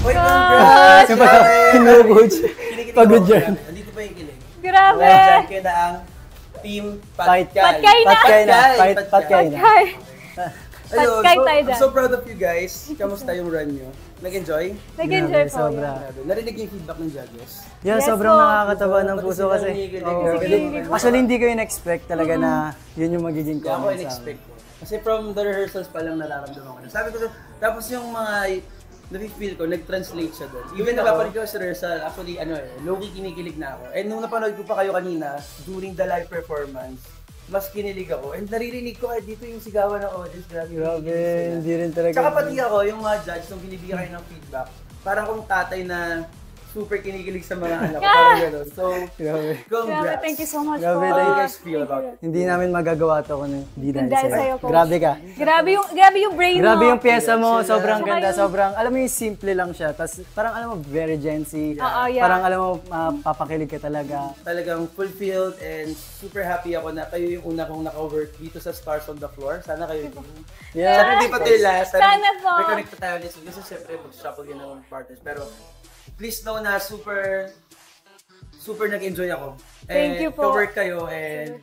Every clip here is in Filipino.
Uy, congrats! Pagod dyan. Andito pa yung kilig. Grabe! Diyan kayo na ang Team Patkay. Patkay na! Patkay na. Patkay! Ayun, Patkay so, tayo I'm dyan. so proud of you guys. Kamusta yung run nyo? Nag-enjoy? Nag-enjoy po. Sobra. Narinig yung feedback ng judges. Yeah, Yes sobrang po. nakakatawa ng puso kasi. Actually, hindi ko in-expect talaga na yun yung magiging Hindi ako comment sa amin. in-expect ko. Kasi from the rehearsals pa lang nararamdaman ko na. Sabi ko, tapos yung mga nafe-feel ko, nag-translate siya doon. Even napapanood ko sa rehearsal, actually, low-key kinikilig na ako. And nung napanood ko pa kayo kanina, during the live performance, mas kinilig ako. And naririnig ko dito yung sigawan ng audience. Grabe, hindi rin talaga. Tsaka pati ako, yung mga judge, nung binibigyan kayo ng feedback, parang akong tatay na super kinikilig sa mga anak ko. Parang gano'n. So, Grabe. congrats. Grabe, thank you so much Grabe, po. How do you guys feel about it? Hindi namin magagawa to kung hindi dahil Dahil sa'yo. sa'yo, Coach. Grabe ka. Grabe yung brain mo. Grabe yung pyesa mo, sobrang Saka ganda, yung- sobrang, alam mo yung simple lang siya, tas parang alam mo, very Gen Z, Oo, yeah. parang alam mo, papakilig ka talaga. Talagang fulfilled and super happy ako na kayo yung una kong naka-work dito sa Stars on the Floor. Sana kayo din. Yeah. Sana di pa tayo last. Sana po. May connect pa tayo this week. Kasi syempre mag-shuffle yun ng partners. Pero please know na super nag-enjoy ako. Thank you po. To-work kayo and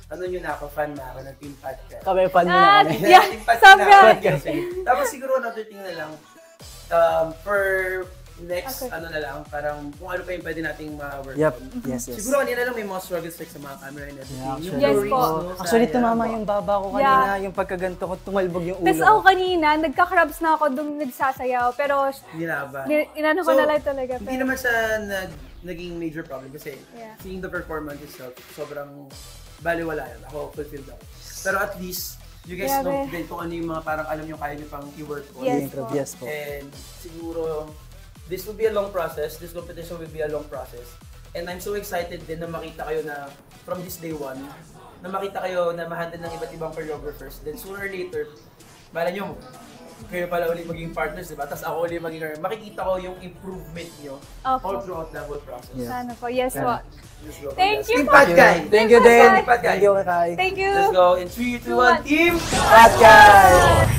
ano nyo na ako, fan na ako ng Team Patkay. Kami, fan mo na kami. Yeah, Team Patkay sobra. na ako. Tapos siguro another thing na lang, for next, ano na lang, parang kung ano pa yung pwede nating ma-work Yep, on. yes. Siguro kanina lang may mga struggles like sa mga camera and everything. Yeah, Yung actually. Yes drawings, po. no, Actually, sayang. tumama yung baba ko kanina, yung pagkaganto ko, tumalbog yung ulo Tapos ko. ako kanina, nagka-crabs na ako doon nagsasayaw. Pero Hindi na ba? inano ko na lang talaga. Hindi Pero, naman siya naging major problem kasi Yeah. seeing the performance itself, sobrang baliwala yun. Ako, fulfilled ako. Pero at least, you guys Grabe. know din kung ano yung mga parang alam nyo kaya nyo pang i-work on. Yes. Yes po. And siguro, this will be a long process. This competition will be a long process. And I'm so excited din na makita kayo na from this day one, na makita kayo na ma-handle ng iba't ibang choreographers. Then sooner or later, bala nyo, kayo pala ulit maging partners, diba? Tapos ako ulit maging makikita ko yung improvement nyo Opo. all throughout the whole process. sana po. Yes po. Let's go. Thank you Team po. Patkay! Thank you, Team din. Patkay. Thank you, Kai. Thank you. Let's go in 3, 2, 1, Team Patkay!